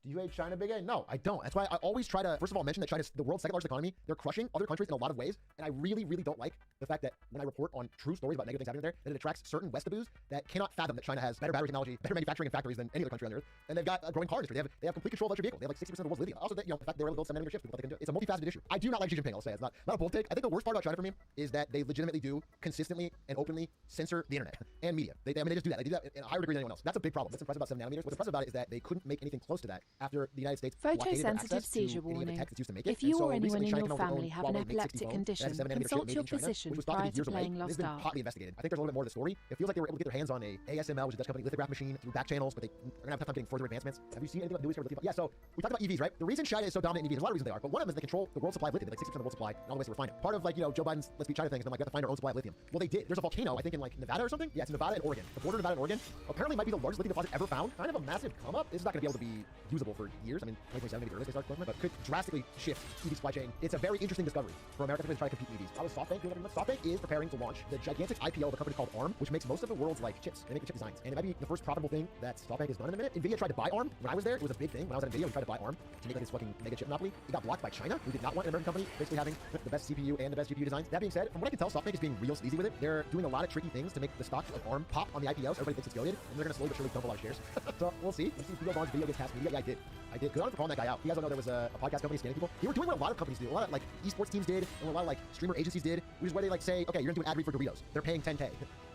Do you hate China, Big A? No, I don't. That's why I always try to, first of all, mention that China's the world's second largest economy. They're crushing other countries in a lot of ways. And I really, really don't like the fact that when I report on true stories about negative things happening there, that it attracts certain Westaboos that cannot fathom that China has better battery technology, better manufacturing and factories than any other country on earth. And they've got a growing car industry. They have complete control of electric vehicles. They have like 60% of the world's lithium. Also, the fact they were able to build 7 nanometer chips, what they can do. It's a multifaceted issue. I do not like Xi Jinping, I'll say. It's not a bold take. I think the worst part about China for me is that they legitimately do consistently and openly censor the internet and media. They just do that. They do that in a higher degree than anyone else. That's a big problem. That's impressive about 7 nanometers. What's impressive about it is that they couldn't make anything close to that after the United States Photosensitive seizure warning. If you or anyone in your family have an epileptic condition, consult your physician prior to playing Lost Ark. Hotly investigated. I think there's a little bit more to the story. It feels like they were able to get their hands on a ASML, which is a Dutch company, lithograph machine through back channels, but they're gonna have a tough time getting further advancements. Have you seen anything about news here with lithium? Yeah, so we talked about EVs, right? The reason China is so dominant in EVs, there's a lot of reasons they are, but one of them is they control the world supply of lithium. They have like 60% of the world supply and all the ways to refine it. Part of like, Joe Biden's let's beat China thing is them like, we have to find our own supply of lithium. Well, they did. There's a volcano, I think in like Nevada or something. Yeah, it's Nevada and Oregon. The border of Nevada and Oregon apparently might be the largest lithium deposit ever found. Kind of a massive come up. This is not gonna be able to be usable for years. I mean, 2027 maybe the earliest they start collecting, but could drastically shift EV supply chain. It's a very interesting discovery for America to try to compete in EVs. How is SoftBank doing everything? SoftBank is preparing to launch the gigantic IPO of a company called ARM, which makes most of the world's like chips. They make the chip designs, and it might be the first profitable thing that SoftBank has done in a minute. Nvidia tried to buy ARM when I was there. It was a big thing when I was at Nvidia. We tried to buy ARM to make like this fucking mega chip monopoly. It got blocked by China, who did not want an American company basically having the best CPU and the best GPU designs. That being said, from what I can tell, SoftBank is being real sleazy with it. They're doing a lot of tricky things to make the stock of ARM pop on the IPO. So everybody thinks it's goated, and they're gonna slowly but surely dump a lot of shares. So we'll see. You've seen Theo Vaughn's video against Cast Media. Yeah, I did. Good on for calling that guy out. You guys don't know there was a podcast company scanning people. They were doing what a lot of companies do. A lot of like esports teams did, and what a lot of like streamer agencies did, which is where they like say, okay, you're gonna do an ad read for Doritos. They're paying 10K.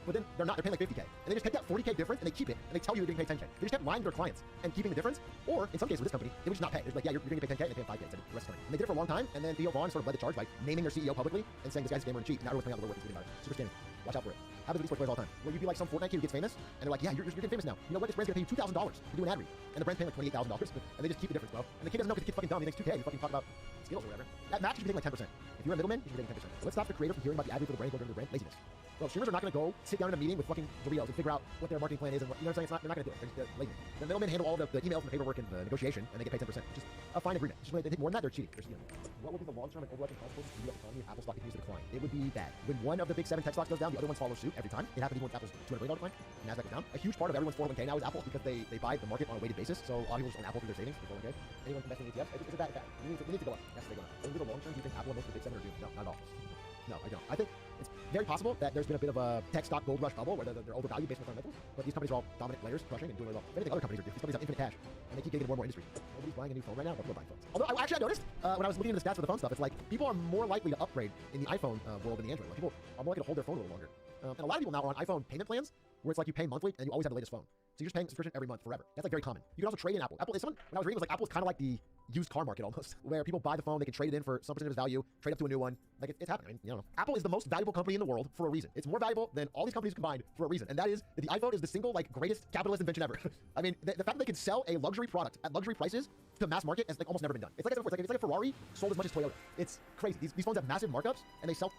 But then they're not, they're paying like 50K. And they just take that 40K difference and they keep it, and they tell you they're getting paid 10K. They just kept lying to their clients and keeping the difference. Or in some cases with this company, they would just not pay. They're like, yeah, you're gonna get paid 10K, and they pay 5K instead of the rest of the company. And they did it for a long time, and then Theo Vaughn sort of led the charge by naming their CEO publicly and saying this guy's a scammer and cheat. Now everyone's coming out of the woodwork and tweeting about it. Super scamming. Watch out for it. Happens with esports players all the time. Where you'd be like some Fortnite kid who gets famous, and they're like, yeah, you're getting famous now. You know what? This brand's gonna pay you $2,000 to do an ad read. And the brand's paying like $28,000, and they just keep the difference, bro. And the kid doesn't know because the kid's fucking dumb. He thinks 2K, you fucking talk about skills or whatever. That match should be taking like 10%. If you're a middleman, you should be taking 10%. Let's stop the creator from hearing about the ad read for the brand, go to the brand. Laziness. Bro, streamers are not going to go sit down in a meeting with fucking Doritos and figure out what their marketing plan is and what, you know what I'm saying? They're not going to do it. They're just lazy. The middlemen handle all the emails and the paperwork and the negotiation, and they get paid 10%. Just a fine agreement. Just when they take more than that, they're cheating. They're stealing. What will be the long-term and overarching consequences to the U.S. economy if Apple stock continues to decline? It would be bad. When one of the big 7 tech stocks goes down, the other ones follow suit every time. It happened even when Apple's $200 billion decline. NASDAQ goes down. A huge part of everyone's 401k now is Apple because they buy the market on a weighted basis. So a lot of people just own Apple through their savings, their 401k. Anyone investing in ETFs, it's a bad fact. We need to go up. That's the big one. Over the long term, do you think Apple and most of the big 7 are doomed? No, not at all. No, I don't. I think it's very possible that there's been a bit of a tech stock gold rush bubble where they're overvalued based on fundamentals, but these companies are all dominant players, crushing and doing really well. If anything, other companies are doing. These companies have infinite cash, and they keep getting more and more industry. Nobody's buying a new phone right now, but people are buying phones. Although I actually noticed when I was looking into the stats for the phone stuff, it's like people are more likely to upgrade in the iPhone world than the Android. Like people are more likely to hold their phone a little longer. And a lot of people now are on iPhone payment plans where it's like you pay monthly and you always have the latest phone. So you're just paying a subscription every month forever. That's like very common. You can also trade in Apple. When I was reading, it was like Apple is kind of like the used car market almost, where people buy the phone, they can trade it in for some percentage of its value, trade up to a new one. Like it's happening. I mean, Apple is the most valuable company in the world for a reason. It's more valuable than all these companies combined for a reason, and that is that the iPhone is the single like greatest capitalist invention ever. I mean, the fact that they can sell a luxury product at luxury prices to mass market has like almost never been done. It's like I said before, it's like a Ferrari sold as much as Toyota. It's crazy. These phones have massive markups, and they sell.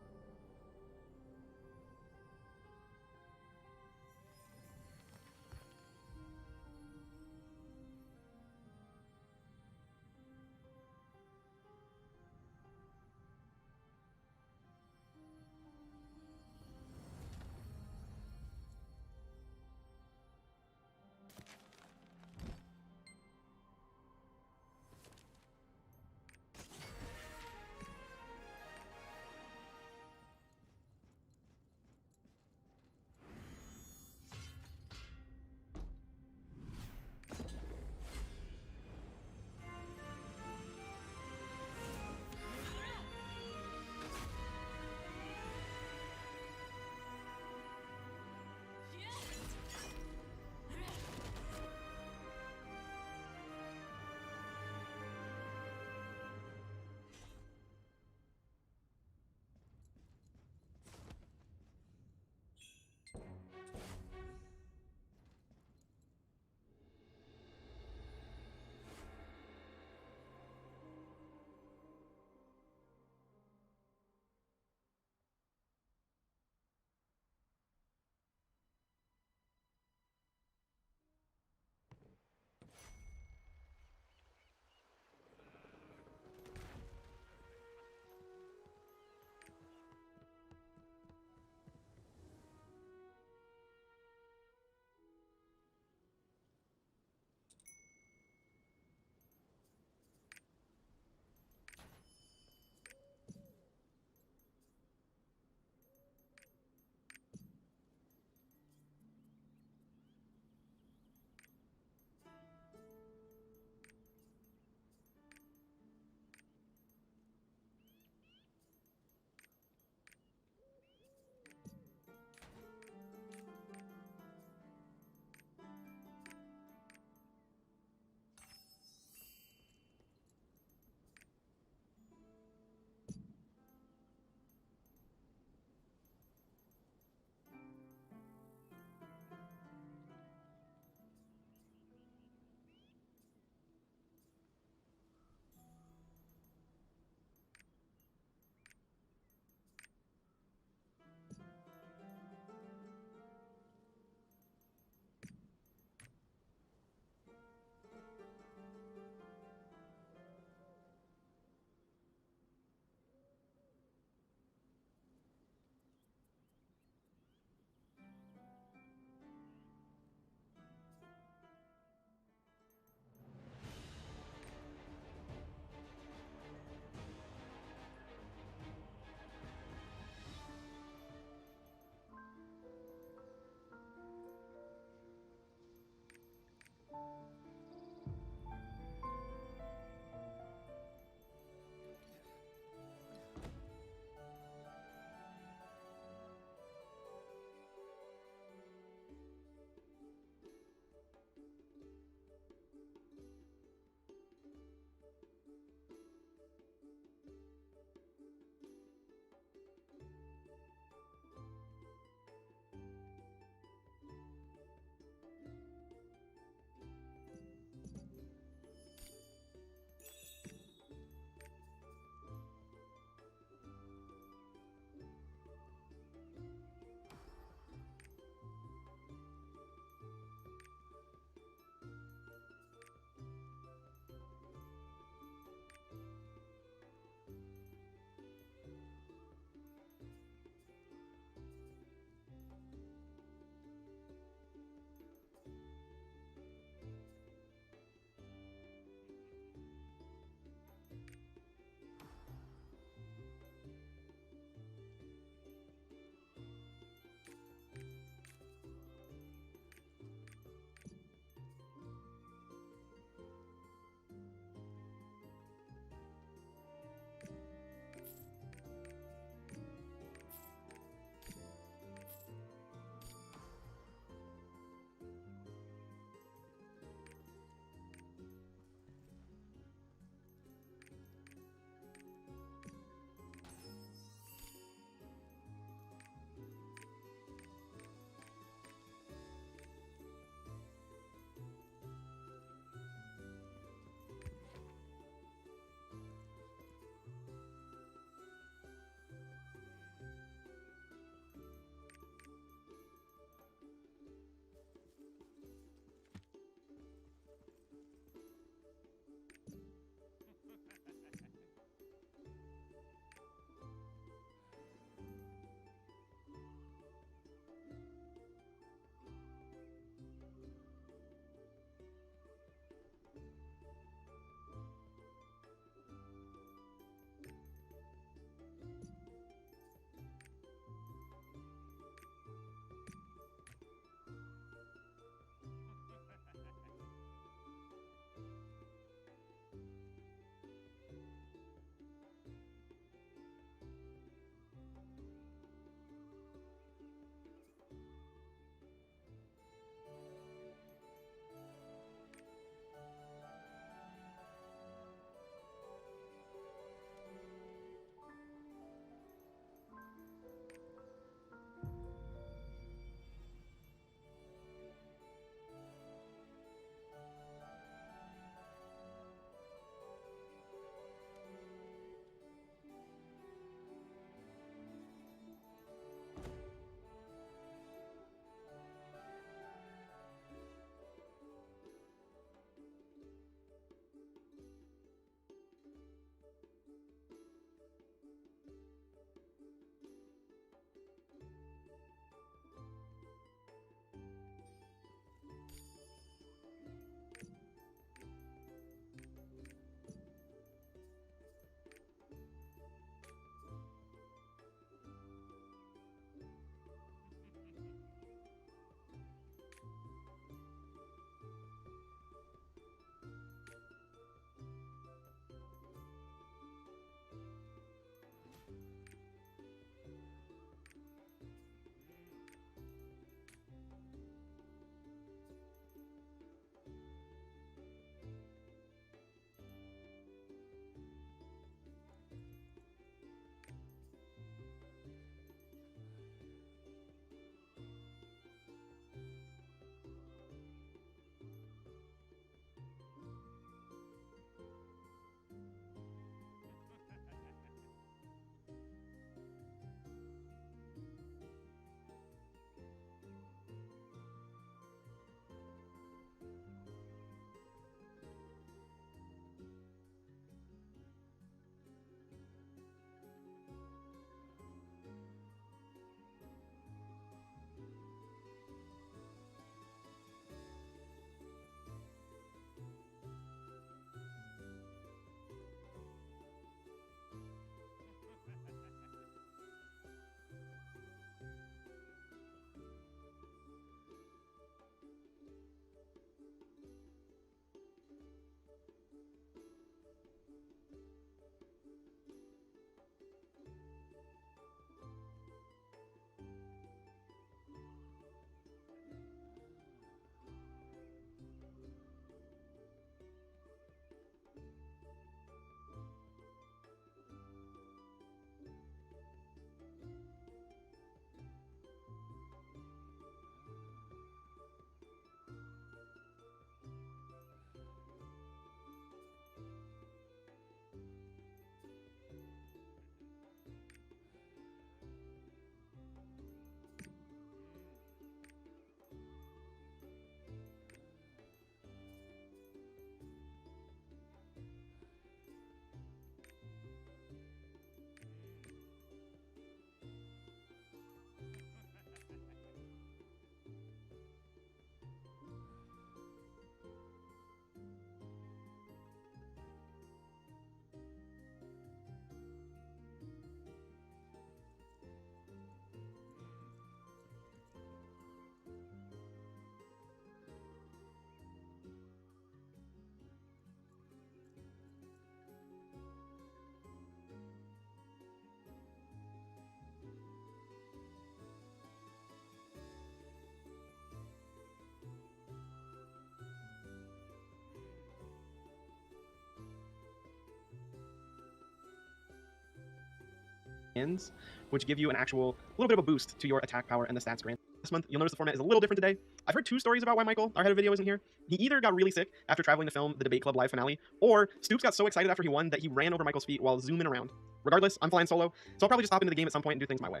hands, which give you an actual little bit of a boost to your attack power and the stats grant. This month, you'll notice the format is a little different today. I've heard 2 stories about why Michael, our head of video, isn't here. He either got really sick after traveling to film the Debate Club live finale, or Stoops got so excited after he won that he ran over Michael's feet while zooming around. Regardless, I'm flying solo, so I'll probably just hop into the game at some point and do things my way.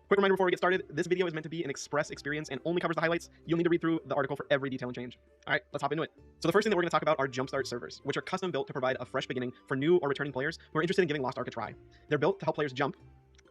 Quick reminder before we get started, this video is meant to be an express experience and only covers the highlights. You'll need to read through the article for every detail and change. All right, let's hop into it. So the first thing that we're going to talk about are Jumpstart servers, which are custom built to provide a fresh beginning for new or returning players who are interested in giving Lost Ark a try. They're built to help players jump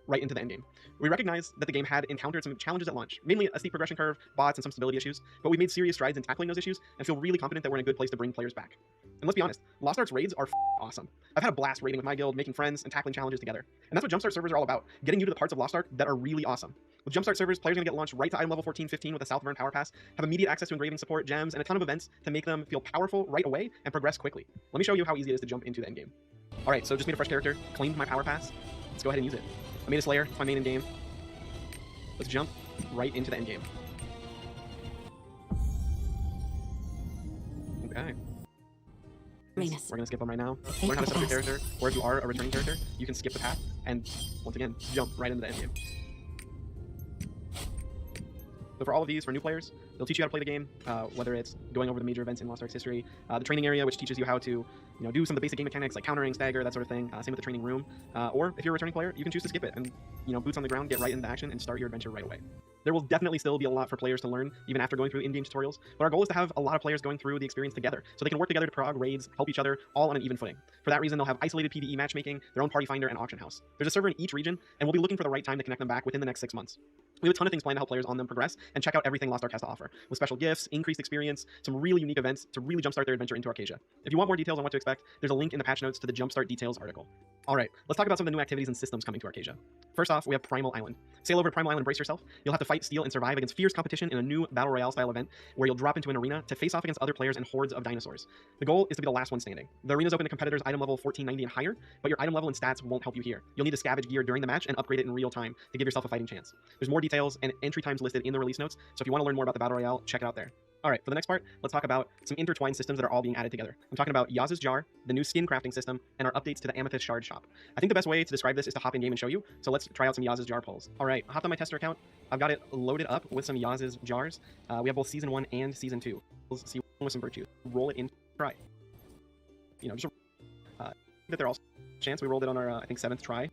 right into the endgame. We recognize that the game had encountered some challenges at launch, mainly a steep progression curve, bots, and some stability issues, but we made serious strides in tackling those issues and feel really confident that we're in a good place to bring players back. And let's be honest, Lost Ark's raids are awesome. I've had a blast raiding with my guild, making friends, and tackling challenges together. And that's what Jumpstart servers are all about, getting you to the parts of Lost Ark that are really awesome. With Jumpstart servers, players are going to get launched right to item level 14-15 with a Southburn Power Pass, have immediate access to engraving support, gems, and a ton of events to make them feel powerful right away and progress quickly. Let me show you how easy it is to jump into the endgame. Alright, so just made a fresh character, claimed my Power Pass. Let's go ahead and use it. I made a Slayer, it's my main in-game. Let's jump right into the endgame. Okay. We're gonna skip them right now. Learn how to set up your character, or if you are a returning character, you can skip the path and, once again, jump right into the endgame. So for all of these, for new players, they'll teach you how to play the game, whether it's going over the major events in Lost Ark's history, the training area, which teaches you how to, do some of the basic game mechanics like countering, stagger, that sort of thing. Same with the training room. Or if you're a returning player, you can choose to skip it and, boots on the ground, get right into action and start your adventure right away. There will definitely still be a lot for players to learn, even after going through in-game tutorials, but our goal is to have a lot of players going through the experience together, so they can work together to prog raids, help each other, all on an even footing. For that reason, they'll have isolated PvE matchmaking, their own party finder, and auction house. There's a server in each region, and we'll be looking for the right time to connect them back within the next 6 months. We have a ton of things planned to help players on them progress and check out everything Lost Ark has to offer, with special gifts, increased experience, some really unique events to really jumpstart their adventure into Arcasia. If you want more details on what to expect, there's a link in the patch notes to the Jumpstart Details article. Alright, let's talk about some of the new activities and systems coming to Arcasia. First off, we have Primal Island. Sail over to Primal Island, brace yourself. You'll have to fight, steal, and survive against fierce competition in a new Battle Royale style event where you'll drop into an arena to face off against other players and hordes of dinosaurs. The goal is to be the last one standing. The arena's open to competitors item level 1490 and higher, but your item level and stats won't help you here. You'll need to scavenge gear during the match and upgrade it in real time to give yourself a fighting chance. There's more details and entry times listed in the release notes, so if you want to learn more about the Battle Royale, check it out there. Alright, for the next part, let's talk about some intertwined systems that are all being added together. I'm talking about Yaz's Jar, the new skin crafting system, and our updates to the Amethyst Shard shop. I think the best way to describe this is to hop in game and show you, so let's try out some Yaz's Jar pulls. Alright, I hopped on my tester account. I've got it loaded up with some Yaz's Jars. We have both Season 1 and Season 2. We'll see with some virtues. Roll it in, try. Just that they're all chance. We rolled it on our, I think, 7th try.